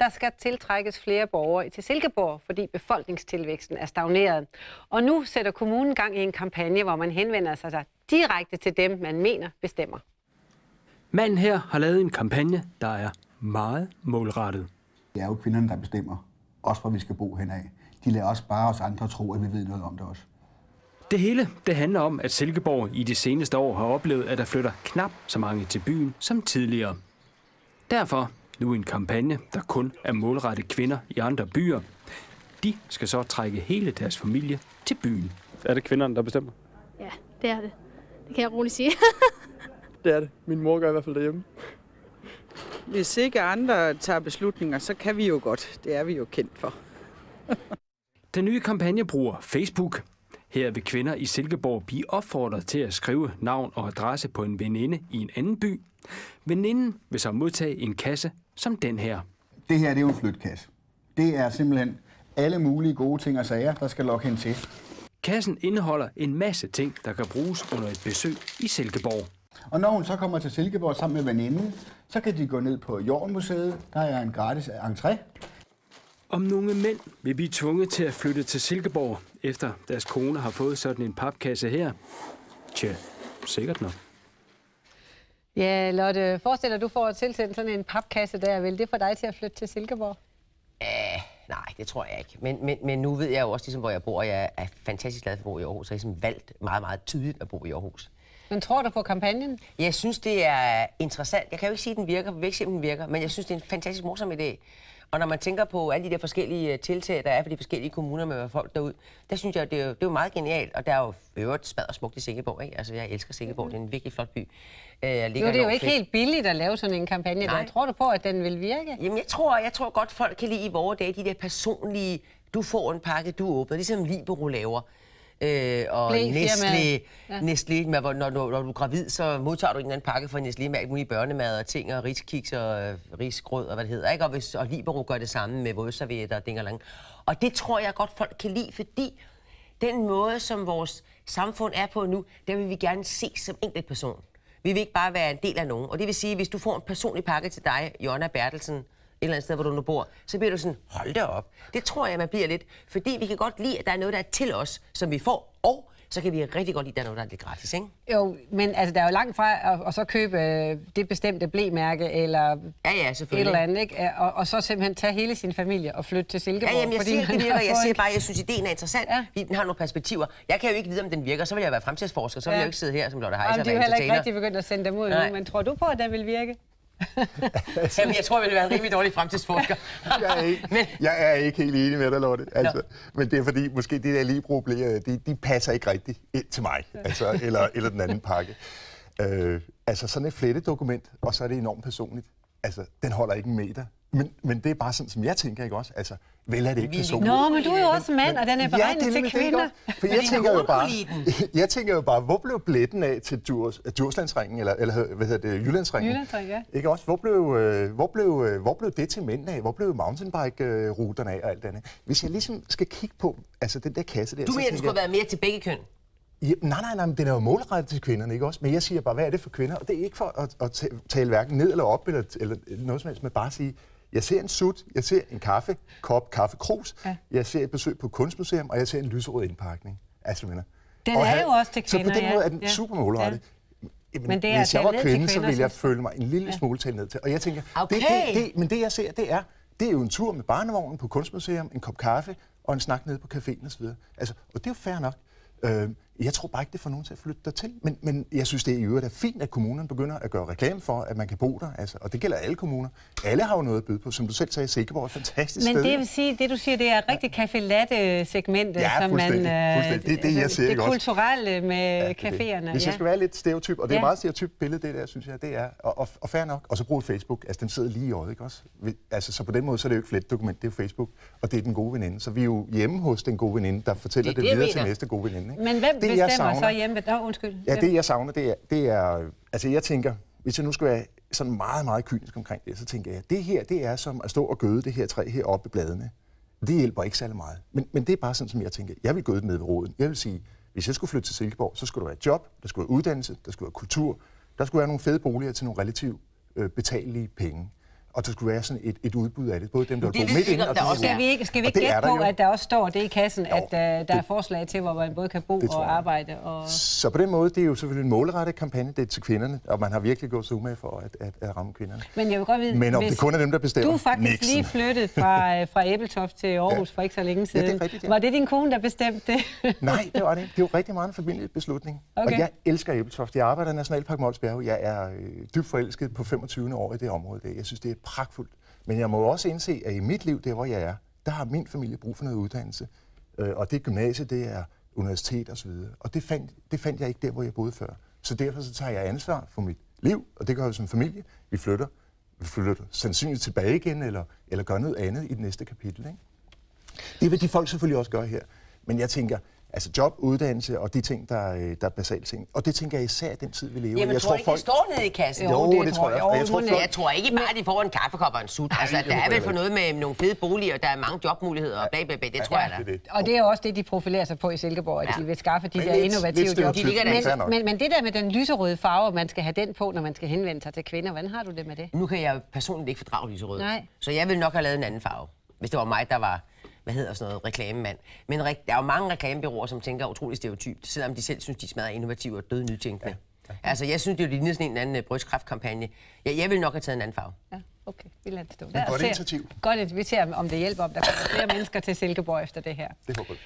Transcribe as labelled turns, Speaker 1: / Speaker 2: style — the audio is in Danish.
Speaker 1: Der skal tiltrækkes flere borgere til Silkeborg, fordi befolkningstilvæksten er stagneret. Og nu sætter kommunen gang i en kampagne, hvor man henvender sig direkte til dem, man mener bestemmer.
Speaker 2: Manden her har lavet en kampagne, der er meget målrettet.
Speaker 3: Det er jo kvinderne, der bestemmer, også hvor vi skal bo henad. De lader også bare os andre tro, at vi ved noget om det også.
Speaker 2: Det hele det handler om, at Silkeborg i de seneste år har oplevet, at der flytter knap så mange til byen som tidligere. Derfor nu en kampagne, der kun er målrettet kvinder i andre byer. De skal så trække hele deres familie til byen. Er det kvinderne, der bestemmer?
Speaker 4: Ja, det er det. Det kan jeg roligt sige.
Speaker 5: Det er det. Min mor gør i hvert fald derhjemme.
Speaker 6: Hvis ikke andre tager beslutninger, så kan vi jo godt. Det er vi jo kendt for.
Speaker 2: Den nye kampagne bruger Facebook. Her vil kvinder i Silkeborg blive opfordret til at skrive navn og adresse på en veninde i en anden by. Veninden vil så modtage en kasse som den her.
Speaker 3: Det her det er jo en flytkasse. Det er simpelthen alle mulige gode ting og sager, der skal lokke hende til.
Speaker 2: Kassen indeholder en masse ting, der kan bruges under et besøg i Silkeborg.
Speaker 3: Og når hun så kommer til Silkeborg sammen med veninden, så kan de gå ned på Jordenmuseet. Der er en gratis entré.
Speaker 2: Om nogle mænd vil blive tvunget til at flytte til Silkeborg, efter deres kone har fået sådan en papkasse her. Tja, sikkert nok.
Speaker 1: Ja, Lotte, forestil dig, du får tilsendt sådan en papkasse der. Vil det få dig til at flytte til Silkeborg?
Speaker 7: Nej, det tror jeg ikke. Men nu ved jeg jo også, ligesom, hvor jeg bor, jeg er fantastisk glad for at bo i Aarhus, og jeg har ligesom valgt meget, meget tydeligt at bo i Aarhus.
Speaker 1: Men tror du på kampagnen?
Speaker 7: Jeg synes, det er interessant. Jeg kan jo ikke sige, at den virker, vi vil ikke se, om den virker, men jeg synes, det er en fantastisk morsom idé. Og når man tænker på alle de der forskellige tiltag, der er for de forskellige kommuner med folk derude, der synes jeg, det er jo meget genialt. Og der er jo øvrigt smadret i Silkeborg, ikke? Altså, jeg elsker Silkeborg. Det er en virkelig flot by.
Speaker 1: Det er jo ikke helt billigt at lave sådan en kampagne. Der. Tror du på, at den vil virke?
Speaker 7: Jamen, jeg tror godt, folk kan lide i vores dage de der personlige, du får en pakke, du åbner, ligesom Libero laver. Og Nestlé, når du er gravid, så modtager du en eller anden pakke fra Nestlé med alt muligt børnemad og ting og riskiks og risgrød og hvad det hedder, ikke? Og Libero gør det samme med vådservietter og dingerlang. Og det tror jeg godt folk kan lide, fordi den måde, som vores samfund er på nu, der vil vi gerne se som enkeltperson. Vi vil ikke bare være en del af nogen. Og det vil sige, hvis du får en personlig pakke til dig, Jonna Bertelsen, et eller andet sted, hvor du nu bor, så bliver du sådan, hold da op. Det tror jeg, man bliver lidt, fordi vi kan godt lide, at der er noget, der er til os, som vi får, og så kan vi rigtig godt lide, at der er noget, der er lidt gratis, ikke?
Speaker 1: Jo, men altså, der er jo langt fra at så købe det bestemte blemærke, eller et eller andet, ikke? Og så simpelthen tage hele sin familie og flytte til Silkeborg.
Speaker 7: Ja, jamen, jeg siger bare, jeg synes, ideen er interessant, fordi den har nogle perspektiver. Jeg kan jo ikke vide, om den virker, så vil jeg være fremtidsforsker, så vil jeg jo ikke sidde her som Lotte Heise og være entertainer.
Speaker 1: De er jo heller ikke rigtig begyndt at sende dem ud nu, men tror du på, at den vil virke?
Speaker 7: Jamen, jeg tror, jeg vil være en rimelig dårlig fremtidsforsker.
Speaker 8: jeg er ikke helt enig med dig, Lotte. Altså, men det er fordi, måske det der Libero-blæer, de passer ikke rigtigt ind til mig. Altså, eller den anden pakke. Altså, sådan et flettedokument, og så er det enormt personligt. Altså, den holder ikke en meter. Men det er bare sådan, som jeg tænker, ikke også? Altså, vel er det ikke personligt.
Speaker 1: Nå, men du er jo også mand, og den er beregnet til kvinder.
Speaker 8: For jeg tænker jo bare, hvor blev billetten af til Djurslandsringen, eller hvad hedder det, Jyllandsringen?
Speaker 1: Jyllandsringen, ja.
Speaker 8: Ikke også? Hvor blev det til mændene af? Hvor blev mountainbike-ruterne af og alt andet? Hvis jeg ligesom skal kigge på, altså den der kasse der...
Speaker 7: Du mener, det skulle være mere til begge køn?
Speaker 8: Ja, nej, men den er jo målrettet til kvinderne, ikke også? Men jeg siger bare, hvad er det for kvinder? Og det er ikke for at tale hverken ned eller op, eller noget som helst, men bare at sige, jeg ser en sut, jeg ser en kaffekrus, jeg ser et besøg på kunstmuseum, og jeg ser en lyserød indpakning. Altså,
Speaker 1: den er jo også til kvinder,
Speaker 8: så på den måde er den super målrettet.
Speaker 1: Ja. Men det er
Speaker 8: hvis jeg var kvinde, så ville jeg føle mig en lille smule talt ned til. Og jeg tænker, men det jeg ser, det er jo en tur med barnevognen på kunstmuseum, en kop kaffe og en snak nede på caféen osv. Altså, og det er jo fair nok. Jeg tror bare ikke, det får nogen til at flytte dertil. Men jeg synes, det er i øvrigt er fint, at kommunerne begynder at gøre reklame for, at man kan bo der. Altså, og det gælder alle kommuner. Alle har jo noget at byde på. Som du selv sagde, Silkeborg er et fantastisk sted.
Speaker 1: Men det vil sige, det du siger, det er et rigtig café-latte-segment,
Speaker 8: som man... det er det, jeg ser,
Speaker 1: det kulturelle med caféerne.
Speaker 8: Hvis jeg skal være lidt stereotyp, og det er et meget stereotyp billede, det der, synes jeg, det er. Og fair nok. Og så bruge Facebook. Altså, den sidder lige i øjet, ikke også? Altså, så på den måde, så er det jo ikke fletdokument, det er jo Facebook. Og det er den gode veninde. Så vi er jo hjemme hos den gode veninde, der fortæller det videre til næste gode veninde. Ikke?
Speaker 1: Men hvem bestemmer så hjemme ved dig? Undskyld.
Speaker 8: Ja, det jeg savner, det er... Altså, jeg tænker, hvis jeg nu skal være sådan meget, meget kynisk omkring det, så tænker jeg, det her, det er som at stå og gøde det her træ her oppe i bladene. Det hjælper ikke særlig meget. Men det er bare sådan, som jeg tænker. Jeg vil gøde det ned ved roden. Jeg vil sige, hvis jeg skulle flytte til Silkeborg, så skulle der være et job, der skulle være uddannelse, der skulle være kultur, der skulle være nogle fede boliger til nogle relativt betalelige penge. og der skulle være sådan et udbud af det. Både dem, der vil bo midt inde, og
Speaker 1: dem, skal vi ikke gætte på, at der også står det i kassen, jo, at der er forslag til, hvor man både kan bo og arbejde? Og...
Speaker 8: Så på den måde, det er jo selvfølgelig en målrettet kampagne, det er til kvinderne, og man har virkelig gået så umage for at ramme kvinderne.
Speaker 1: Men jeg vil godt vide,
Speaker 8: men om det kun er dem, der bestemmer.
Speaker 1: Du er faktisk lige flyttet fra Ebeltoft til Aarhus for ikke så længe siden.
Speaker 8: Ja, det er rigtigt, ja.
Speaker 1: Var det din kone, der bestemte det?
Speaker 8: Nej, det var det ikke. Det er jo rigtig meget en familiebeslutning. Okay. Og jeg elsker Ebeltoft. Jeg arbejder i Nationalpark Mols Bjerge. Jeg er dybt forelsket på 25. år i det område. Jeg synes, det er pragtfuldt. Men jeg må også indse, at i mit liv, der hvor jeg er, der har min familie brug for noget uddannelse. Og det gymnasie, det er universitet osv. Og det fandt jeg ikke der, hvor jeg boede før. Så derfor så tager jeg ansvar for mit liv, og det gør jeg som familie. Vi flytter sandsynligt tilbage igen, eller gør noget andet i det næste kapitel. Ikke? Det vil de folk selvfølgelig også gøre her. Men jeg tænker, altså job, uddannelse og de ting, der er basale ting. Og det tænker jeg især i den tid, vi lever i.
Speaker 7: Jamen, jeg tror ikke, det står nede i kassen?
Speaker 8: Jo, det tror jeg.
Speaker 7: Jeg tror ikke bare, de får en kaffekop og en sut. Altså, der er vel for noget med nogle fede boliger, der er mange jobmuligheder og bla bla bla. Det tror jeg da.
Speaker 1: Og det er jo også det, de profilerer sig på i Silkeborg, at de vil skaffe de der innovative jobs. Men det der med den lyserøde farve, man skal have den på, når man skal henvende sig til kvinder, hvordan har du det med det?
Speaker 7: Nu kan jeg personligt ikke fordrage lyserød. Så jeg vil nok have lavet en anden farve, hvis det var mig, der var... hvad hedder sådan noget, reklamemand. Men der er jo mange reklamebureauer, som tænker utroligt stereotypt, selvom de selv synes, de smadrer innovative og døde nytænkende. Ja. Altså, jeg synes, det ligner sådan en anden brystkræftkampagne. Jeg vil nok have taget en anden farve.
Speaker 1: Ja, okay. Vi lader det stå.
Speaker 8: Godt initiativ.
Speaker 1: Godt, at vi ser, om det hjælper, om der kommer flere mennesker til Silkeborg efter det her.
Speaker 8: Det håber jeg.